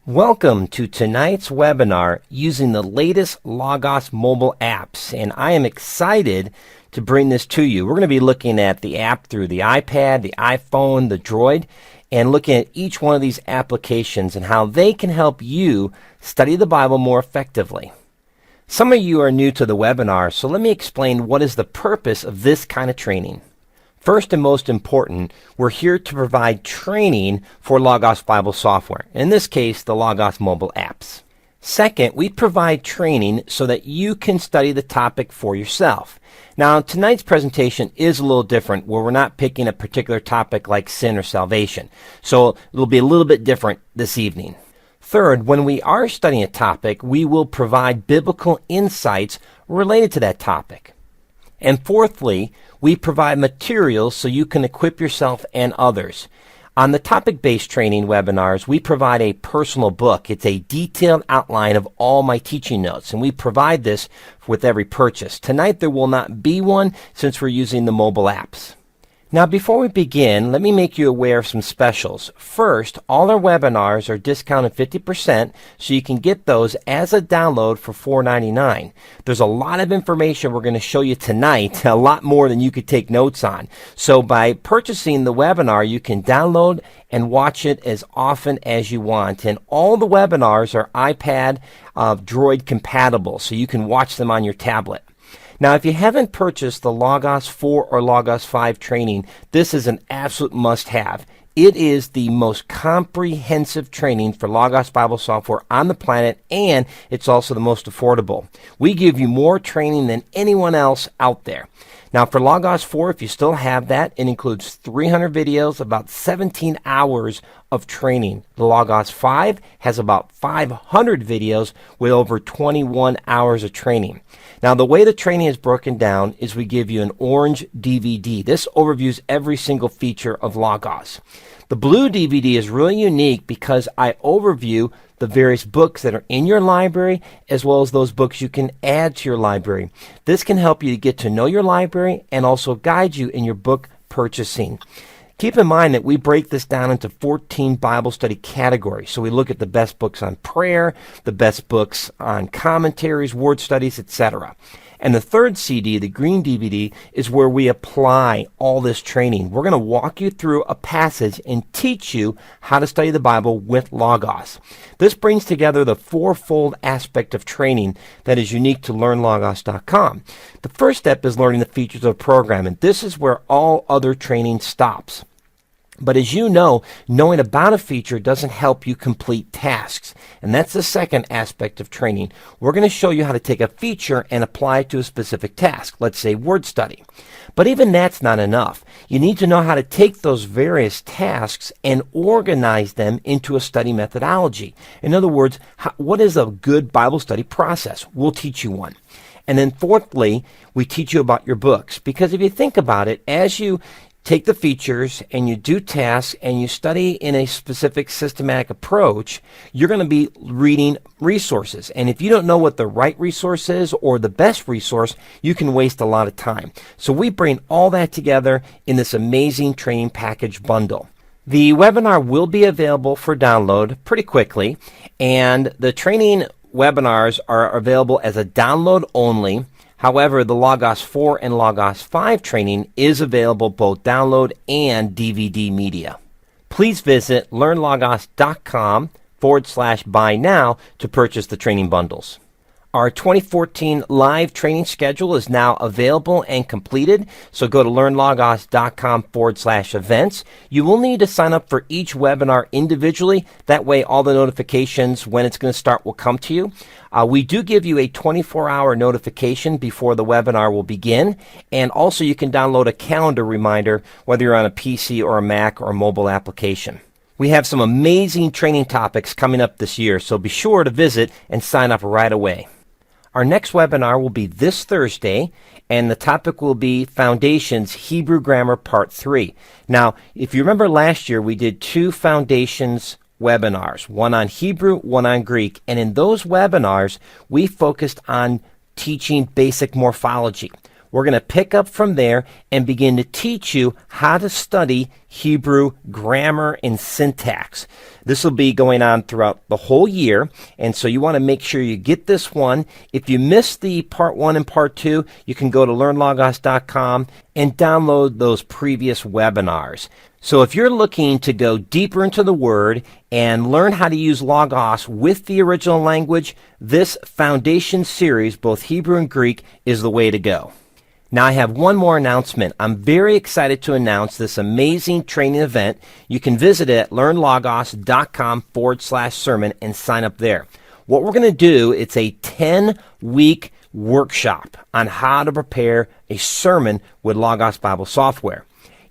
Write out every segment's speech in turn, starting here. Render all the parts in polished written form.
Welcome to tonight's webinar using the latest Logos mobile apps, and I am excited to bring this to you. We're going to be looking at the app through the iPad, the iPhone, the Droid, and looking at each one of these applications and how they can help you study the Bible more effectively. Some of you are new to the webinar, so let me explain what is the purpose of this kind of training. First and most important, we're here to provide training for Logos Bible software, in this case, the Logos mobile apps. Second, we provide training so that you can study the topic for yourself. Now, tonight's presentation is a little different, where we're not picking a particular topic like sin or salvation, so it'll be a little bit different this evening. Third, when we are studying a topic, we will provide biblical insights related to that topic. And fourthly, we provide materials so you can equip yourself and others. On the topic-based training webinars, we provide a personal book. It's a detailed outline of all my teaching notes, and we provide this with every purchase. Tonight there will not be one since we're using the mobile apps. Now, before we begin, let me make you aware of some specials. First, all our webinars are discounted 50%, so you can get those as a download for $4.99. There's a lot of information we're going to show you tonight, a lot more than you could take notes on. So by purchasing the webinar, you can download and watch it as often as you want. And all the webinars are iPad Droid compatible, so you can watch them on your tablet. Now, if you haven't purchased the Logos 4 or Logos 5 training, this is an absolute must-have. It is the most comprehensive training for Logos Bible software on the planet, and it's also the most affordable. We give you more training than anyone else out there. Now, for Logos 4, if you still have that, it includes 300 videos, about 17 hours of training. The Logos 5 has about 500 videos with over 21 hours of training. Now, the way the training is broken down is we give you an orange DVD. This overviews every single feature of Logos. The blue DVD is really unique because I overview the various books that are in your library as well as those books you can add to your library. This can help you to get to know your library and also guide you in your book purchasing. Keep in mind that we break this down into 14 Bible study categories. So we look at the best books on prayer, the best books on commentaries, word studies, etc. And the third CD, the green DVD, is where we apply all this training. We're going to walk you through a passage and teach you how to study the Bible with Logos. This brings together the fourfold aspect of training that is unique to LearnLogos.com. The first step is learning the features of a program, and this is where all other training stops. But as you know, knowing about a feature doesn't help you complete tasks. And that's the second aspect of training. We're going to show you how to take a feature and apply it to a specific task, let's say word study. But even that's not enough. You need to know how to take those various tasks and organize them into a study methodology. In other words, what is a good Bible study process? We'll teach you one. And then fourthly, we teach you about your books. Because if you think about it, as you take the features and you do tasks and you study in a specific systematic approach, you're going to be reading resources. And if you don't know what the right resource is or the best resource, you can waste a lot of time. So we bring all that together in this amazing training package bundle. The webinar will be available for download pretty quickly, and the training webinars are available as a download only. However, the Logos 4 and Logos 5 training is available both download and DVD media. Please visit LearnLogos.com/buy now to purchase the training bundles. Our 2014 live training schedule is now available and completed, so go to LearnLogos.com/events. You will need to sign up for each webinar individually. That way all the notifications when it's going to start will come to you. We do give you a 24-hour notification before the webinar will begin, and also you can download a calendar reminder whether you're on a PC or a Mac or a mobile application. We have some amazing training topics coming up this year, so be sure to visit and sign up right away. Our next webinar will be this Thursday, and the topic will be Foundations Hebrew Grammar Part 3. Now, if you remember last year, we did 2 Foundations webinars, one on Hebrew, one on Greek, and in those webinars, we focused on teaching basic morphology. We're going to pick up from there and begin to teach you how to study Hebrew grammar and syntax. This will be going on throughout the whole year, and so you want to make sure you get this one. If you missed the part 1 and part 2, you can go to LearnLogos.com and download those previous webinars. So if you're looking to go deeper into the Word and learn how to use Logos with the original language, this foundation series, both Hebrew and Greek, is the way to go. Now I have one more announcement. I'm very excited to announce this amazing training event. You can visit it at LearnLogos.com/sermon and sign up there. What we're going to do, it's a 10-week workshop on how to prepare a sermon with Logos Bible software.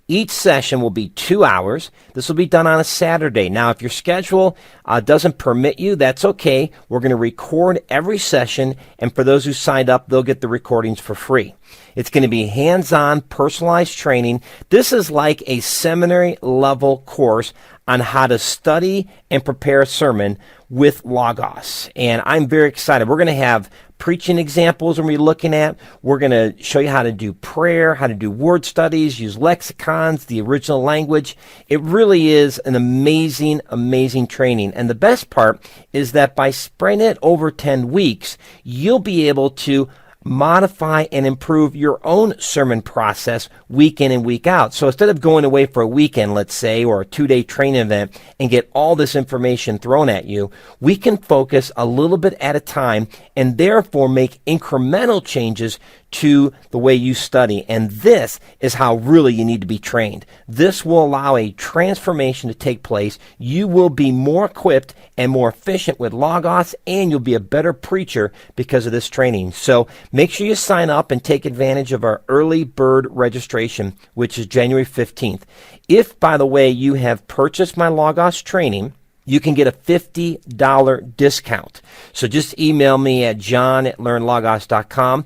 Each session will be 2 hours. This will be done on a Saturday. Now, if your schedule doesn't permit you, that's okay. We're going to record every session, and for those who signed up, they'll get the recordings for free. It's going to be hands-on, personalized training. This is like a seminary-level course on how to study and prepare a sermon with Logos. And I'm very excited. We're going to have preaching examples we're looking at. We're going to show you how to do prayer, how to do word studies, use lexicons, the original language. It really is an amazing, amazing training. And the best part is that by spreading it over 10 weeks, you'll be able to modify and improve your own sermon process week in and week out. So instead of going away for a weekend, let's say, or a 2-day training event and get all this information thrown at you, we can focus a little bit at a time and therefore make incremental changes to the way you study. And this is how really you need to be trained. This will allow a transformation to take place. You will be more equipped and more efficient with Logos, and you'll be a better preacher because of this training. So make sure you sign up and take advantage of our early bird registration, which is January 15th. If, by the way, you have purchased my Logos training, you can get a $50 discount. So just email me at john@LearnLogos.com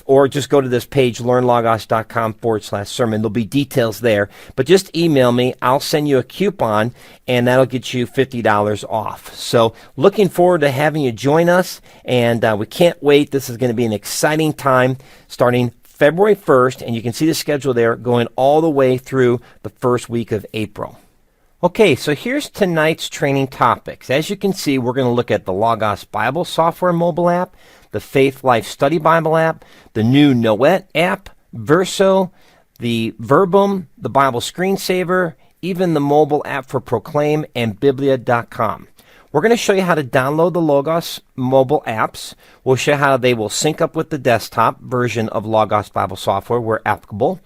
or just go to this page, LearnLogos.com/sermon. There'll be details there. But just email me. I'll send you a coupon, and that'll get you $50 off. So looking forward to having you join us, and we can't wait. This is going to be an exciting time starting February 1st, and you can see the schedule there going all the way through the first week of April. Okay, so here's tonight's training topics. As you can see, we're going to look at the Logos Bible software mobile app, the Faith Life Study Bible app, the new Noet app, Verso, the Verbum, the Bible Screensaver, even the mobile app for Proclaim, and Biblia.com. We're going to show you how to download the Logos mobile apps. We'll show you how they will sync up with the desktop version of Logos Bible software where applicable.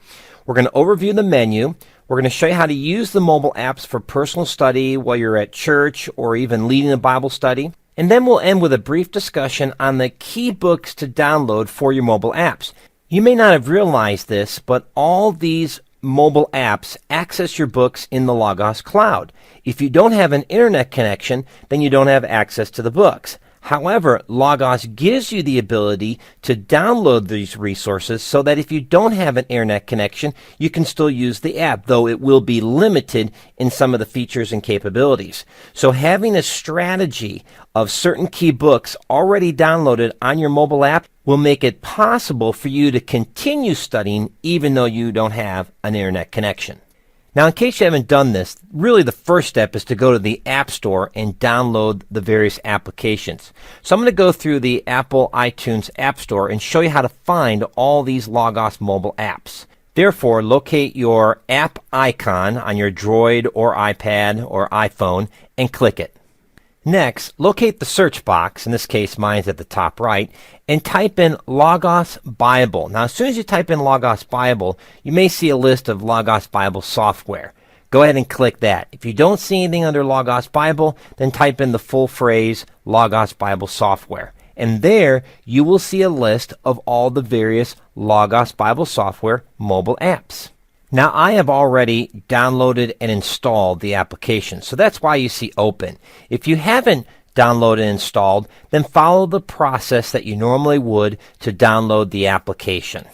We're going to overview the menu. We're going to show you how to use the mobile apps for personal study while you're at church or even leading a Bible study. And then we'll end with a brief discussion on the key books to download for your mobile apps. You may not have realized this, but all these mobile apps access your books in the Logos cloud. If you don't have an internet connection, then you don't have access to the books. However, Logos gives you the ability to download these resources so that if you don't have an internet connection, you can still use the app, though it will be limited in some of the features and capabilities. So having a strategy of certain key books already downloaded on your mobile app will make it possible for you to continue studying even though you don't have an internet connection. Now, in case you haven't done this, really the first step is to go to the App Store and download the various applications. So I'm going to go through the Apple iTunes App Store and show you how to find all these Logos mobile apps. Therefore, locate your app icon on your Droid or iPad or iPhone and click it. Next, locate the search box, in this case mine's at the top right, and type in Logos Bible. Now, as soon as you type in Logos Bible, you may see a list of Logos Bible software. Go ahead and click that. If you don't see anything under Logos Bible, then type in the full phrase Logos Bible software. And there you will see a list of all the various Logos Bible software mobile apps. Now, I have already downloaded and installed the application, so that's why you see open. If you haven't downloaded and installed, then follow the process that you normally would to download the application.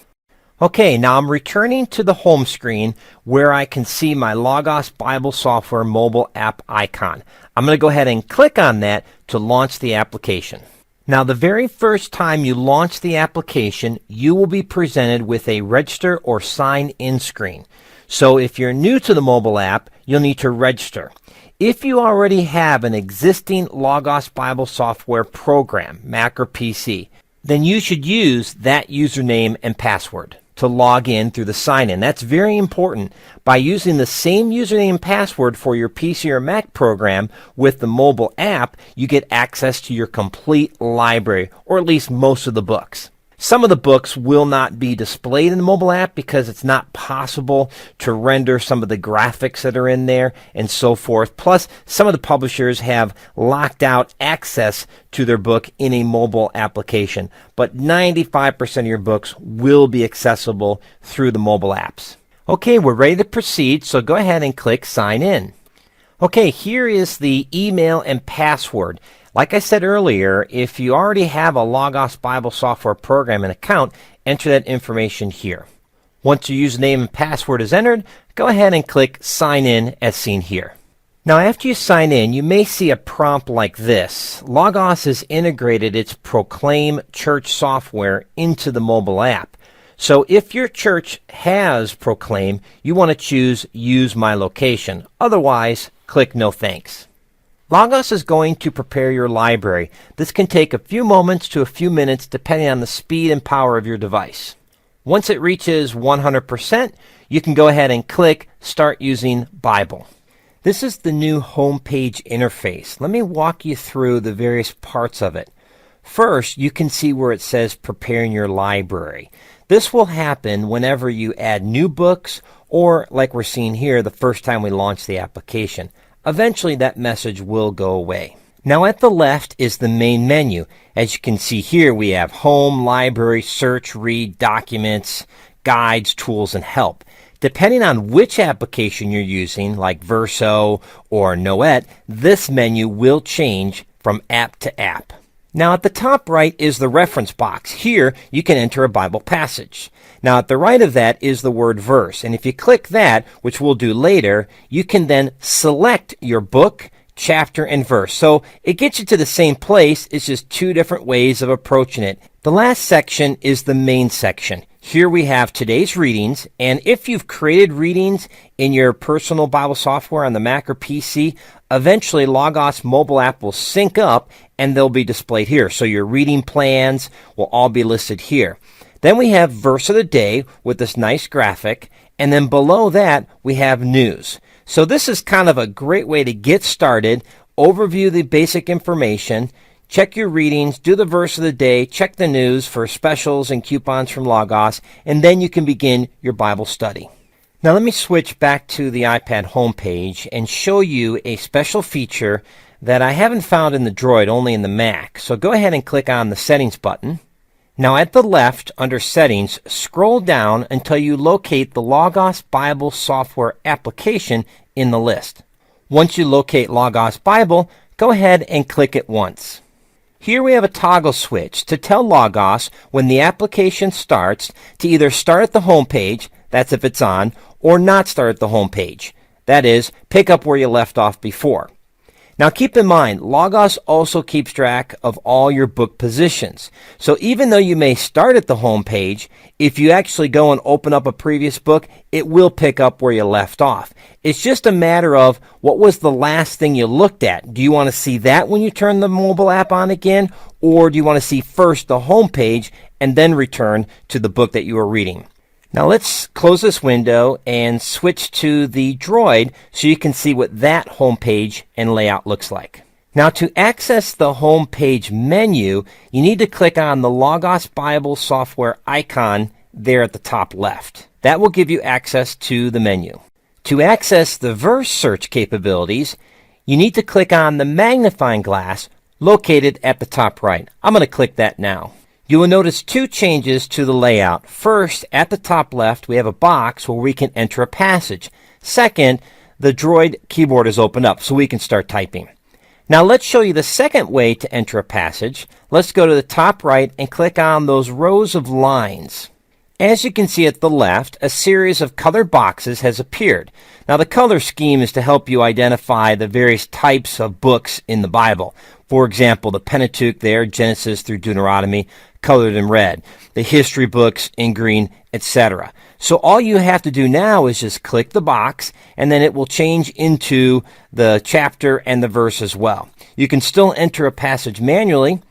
Okay, now I'm returning to the home screen where I can see my Logos Bible software mobile app icon. I'm going to go ahead and click on that to launch the application. Now, the very first time you launch the application, you will be presented with a register or sign in screen. So if you're new to the mobile app, you'll need to register. If you already have an existing Logos Bible software program, Mac or PC, then you should use that username and password to log in through the sign-in. That's very important. By using the same username and password for your PC or Mac program with the mobile app, you get access to your complete library, or at least most of the books. Some of the books will not be displayed in the mobile app because it's not possible to render some of the graphics that are in there and so forth. Plus, some of the publishers have locked out access to their book in a mobile application. But 95% of your books will be accessible through the mobile apps. Okay, we're ready to proceed, so go ahead and click Sign In. Okay, here is the email and password. Like I said earlier, if you already have a Logos Bible software program and account, enter that information here. Once your username and password is entered, go ahead and click Sign In as seen here. Now, after you sign in, you may see a prompt like this. Logos has integrated its Proclaim Church software into the mobile app. So if your church has Proclaim, you want to choose Use My Location. Otherwise, click No Thanks. Logos is going to prepare your library. This can take a few moments to a few minutes depending on the speed and power of your device. Once it reaches 100%, you can go ahead and click Start Using Bible. This is the new homepage interface. Let me walk you through the various parts of it. First, you can see where it says Preparing Your Library. This will happen whenever you add new books or, like we're seeing here, the first time we launch the application. Eventually, that message will go away. Now, at the left is the main menu. As you can see here, we have Home, Library, Search, Read, Documents, Guides, Tools, and Help. Depending on which application you're using, like Verso or Noet, this menu will change from app to app. Now, at the top right is the reference box. Here, you can enter a Bible passage. Now, at the right of that is the word verse. And if you click that, which we'll do later, you can then select your book, chapter, and verse. So it gets you to the same place. It's just two different ways of approaching it. The last section is the main section. Here we have today's readings. And if you've created readings in your personal Bible software on the Mac or PC, eventually Logos mobile app will sync up and they'll be displayed here. So your reading plans will all be listed here. Then we have verse of the day with this nice graphic. And then below that, we have news. So this is kind of a great way to get started, overview the basic information, check your readings, do the verse of the day, check the news for specials and coupons from Logos, and then you can begin your Bible study. Now let me switch back to the iPad homepage and show you a special feature that I haven't found in the Droid, only in the Mac. So go ahead and click on the Settings button. Now at the left, under Settings, scroll down until you locate the Logos Bible software application in the list. Once you locate Logos Bible, go ahead and click it once. Here we have a toggle switch to tell Logos when the application starts to either start at the home page, that's if it's on, or not start at the home page. That is, pick up where you left off before. Now keep in mind, Logos also keeps track of all your book positions. So even though you may start at the home page, if you actually go and open up a previous book, it will pick up where you left off. It's just a matter of what was the last thing you looked at. Do you want to see that when you turn the mobile app on again? Or do you want to see first the home page and then return to the book that you were reading? Now let's close this window and switch to the Droid so you can see what that home page and layout looks like. Now to access the home page menu, you need to click on the Logos Bible software icon there at the top left. That will give you access to the menu. To access the verse search capabilities, you need to click on the magnifying glass located at the top right. I'm going to click that now. You will notice two changes to the layout. First, at the top left, we have a box where we can enter a passage. Second, the Droid keyboard is opened up so we can start typing. Now let's show you the second way to enter a passage. Let's go to the top right and click on those rows of lines. As you can see at the left, a series of colored boxes has appeared. Now the color scheme is to help you identify the various types of books in the Bible. For example, the Pentateuch there, Genesis through Deuteronomy, colored in red. The history books in green, etc. So all you have to do now is just click the box, and then it will change into the chapter and the verse as well. You can still enter a passage manually.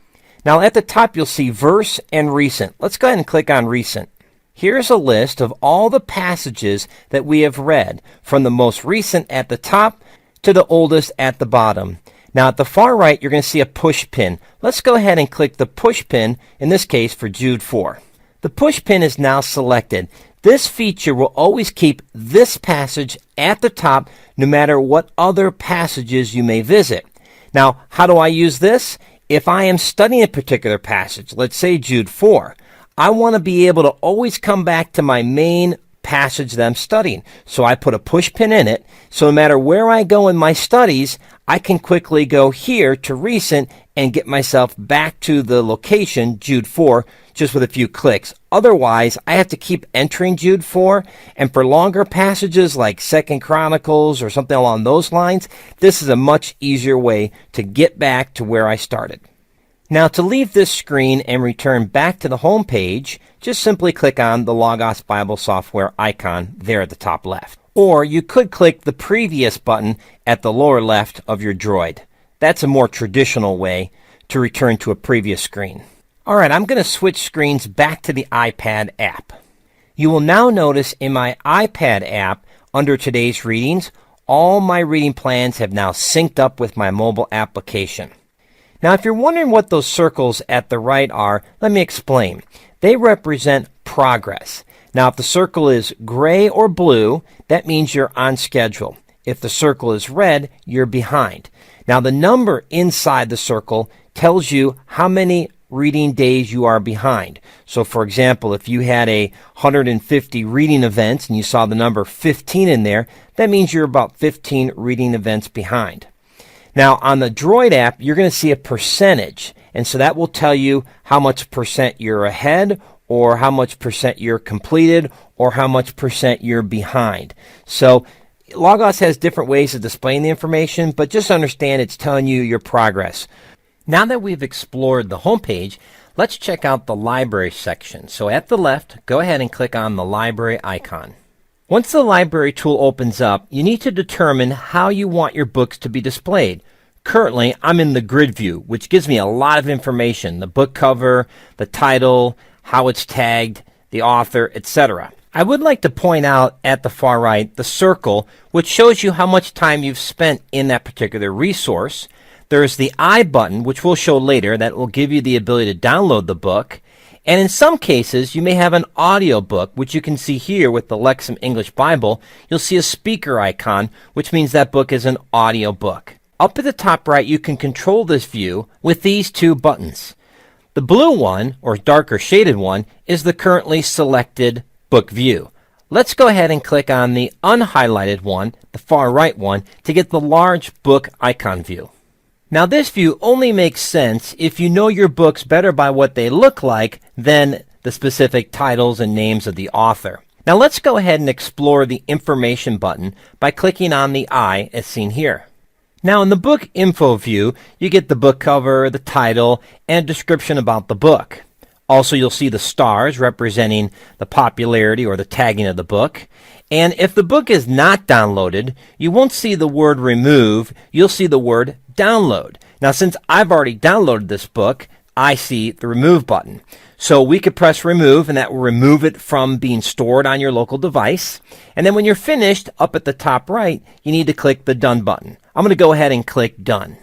Now at the top you'll see verse and recent. Let's go ahead and click on recent. Here's a list of all the passages that we have read, from the most recent at the top to the oldest at the bottom. Now at the far right, you're going to see a push pin. Let's go ahead and click the push pin, in this case for Jude 4. The push pin is now selected. This feature will always keep this passage at the top, no matter what other passages you may visit. Now, how do I use this? If I am studying a particular passage, let's say Jude 4, I want to be able to always come back to my main passage that I'm studying. So I put a push pin in it, so no matter where I go in my studies, I can quickly go here to recent and get myself back to the location, Jude 4, just with a few clicks. Otherwise, I have to keep entering Jude 4, and for longer passages like 2 Chronicles or something along those lines, this is a much easier way to get back to where I started. Now to leave this screen and return back to the home page, just simply click on the Logos Bible software icon there at the top left. Or you could click the previous button at the lower left of your Droid. That's a more traditional way to return to a previous screen. Alright, I'm going to switch screens back to the iPad app. You will now notice in my iPad app, under today's readings, all my reading plans have now synced up with my mobile application. Now, if you're wondering what those circles at the right are, let me explain. They represent progress. Now, if the circle is gray or blue, that means you're on schedule. If the circle is red, you're behind. Now, the number inside the circle tells you how many reading days you are behind. So, for example, if you had 150 reading events and you saw the number 15 in there, that means you're about 15 reading events behind. Now, on the Droid app, you're going to see a percentage, and so that will tell you how much percent you're ahead, or how much percent you're completed, or how much percent you're behind. So, Logos has different ways of displaying the information, but just understand it's telling you your progress. Now that we've explored the home page, let's check out the library section. So at the left, go ahead and click on the library icon. Once the library tool opens up, you need to determine how you want your books to be displayed. Currently, I'm in the grid view, which gives me a lot of information, the book cover, the title, how it's tagged, the author, etc. I would like to point out at the far right the circle, which shows you how much time you've spent in that particular resource. There's the I button, which we'll show later, that will give you the ability to download the book. And in some cases, you may have an audio book, which you can see here with the Lexham English Bible. You'll see a speaker icon, which means that book is an audio book. Up at the top right, you can control this view with these two buttons. The blue one, or darker shaded one, is the currently selected book view. Let's go ahead and click on the unhighlighted one, the far right one, to get the large book icon view. Now this view only makes sense if you know your books better by what they look like than the specific titles and names of the author. Now let's go ahead and explore the information button by clicking on the I as seen here. Now in the book info view, you get the book cover, the title, and a description about the book. Also you'll see the stars representing the popularity or the tagging of the book. And if the book is not downloaded, you won't see the word remove, you'll see the word download. Now since I've already downloaded this book, I see the remove button. So we could press remove, and that will remove it from being stored on your local device. And then when you're finished, up at the top right, you need to click the done button. I'm going to go ahead and click done.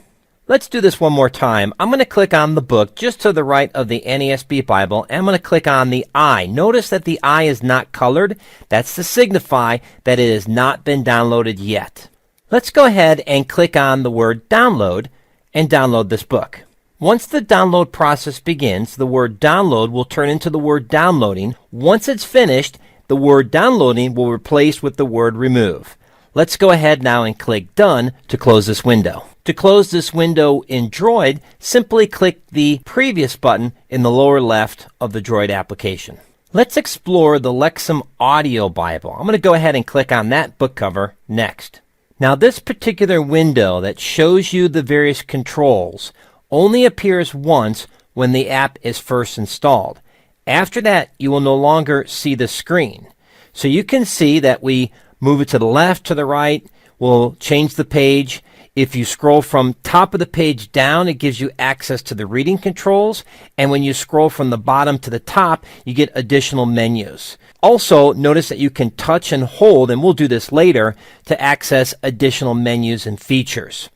Let's do this one more time. I'm going to click on the book just to the right of the NASB Bible, and I'm going to click on the I. Notice that the I is not colored. That's to signify that it has not been downloaded yet. Let's go ahead and click on the word download and download this book. Once the download process begins, the word download will turn into the word downloading. Once it's finished, the word downloading will replace with the word remove. Let's go ahead now and click done to close this window. To close this window in Droid, simply click the previous button in the lower left of the Droid application. Let's explore the Lexham Audio Bible. I'm going to go ahead and click on that book cover next. Now this particular window that shows you the various controls only appears once when the app is first installed. After that, you will no longer see the screen. So you can see that we move it to the left, to the right. We'll change the page. If you scroll from top of the page down, it gives you access to the reading controls. And when you scroll from the bottom to the top, you get additional menus. Also, notice that you can touch and hold, and we'll do this later, to access additional menus and features.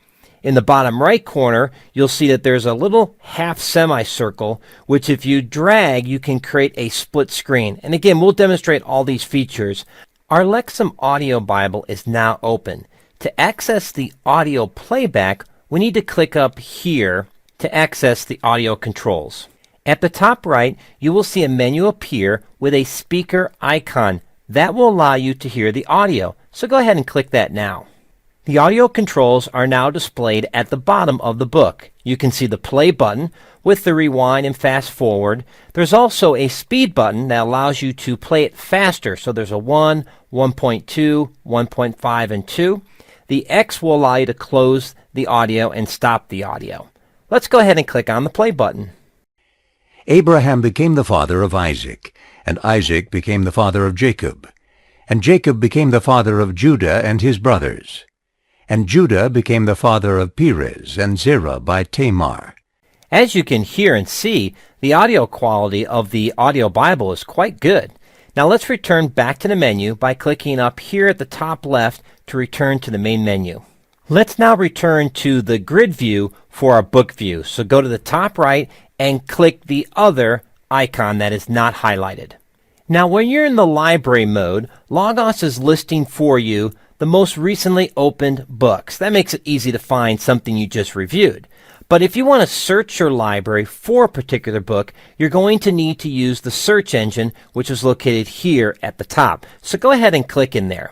In the bottom right corner, you'll see that there's a little half semicircle, which if you drag, you can create a split screen. And again, we'll demonstrate all these features. Our Lexham Audio Bible is now open. To access the audio playback, we need to click up here to access the audio controls. At the top right, you will see a menu appear with a speaker icon. That will allow you to hear the audio. So go ahead and click that now. The audio controls are now displayed at the bottom of the book. You can see the play button with the rewind and fast forward. There's also a speed button that allows you to play it faster. So there's a 1, 1.2, 1.5, and 2. The X will allow you to close the audio and stop the audio. Let's go ahead and click on the play button. Abraham became the father of Isaac, and Isaac became the father of Jacob. And Jacob became the father of Judah and his brothers. And Judah became the father of Perez and Zerah by Tamar. As you can hear and see, the audio quality of the Audio Bible is quite good. Now let's return back to the menu by clicking up here at the top left to return to the main menu. Let's now return to the grid view for our book view. So go to the top right and click the other icon that is not highlighted. Now when you're in the library mode, Logos is listing for you the most recently opened books. That makes it easy to find something you just reviewed. But if you want to search your library for a particular book, you're going to need to use the search engine, which is located here at the top. So go ahead and click in there.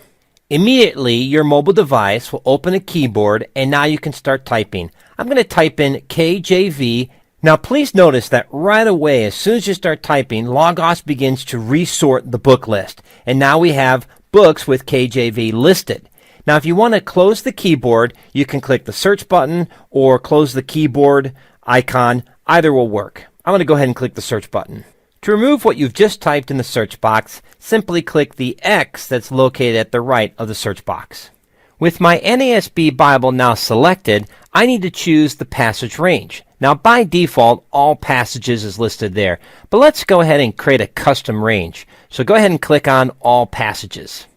Immediately, your mobile device will open a keyboard, and now you can start typing. I'm going to type in KJV. Now, please notice that right away, as soon as you start typing, Logos begins to resort the book list. And now we have books with KJV listed. Now, if you want to close the keyboard, you can click the search button or close the keyboard icon. Either will work. I'm going to go ahead and click the search button. To remove what you've just typed in the search box, simply click the X that's located at the right of the search box. With my NASB Bible now selected, I need to choose the passage range. Now, by default, all passages is listed there, but let's go ahead and create a custom range. So go ahead and click on All Passages.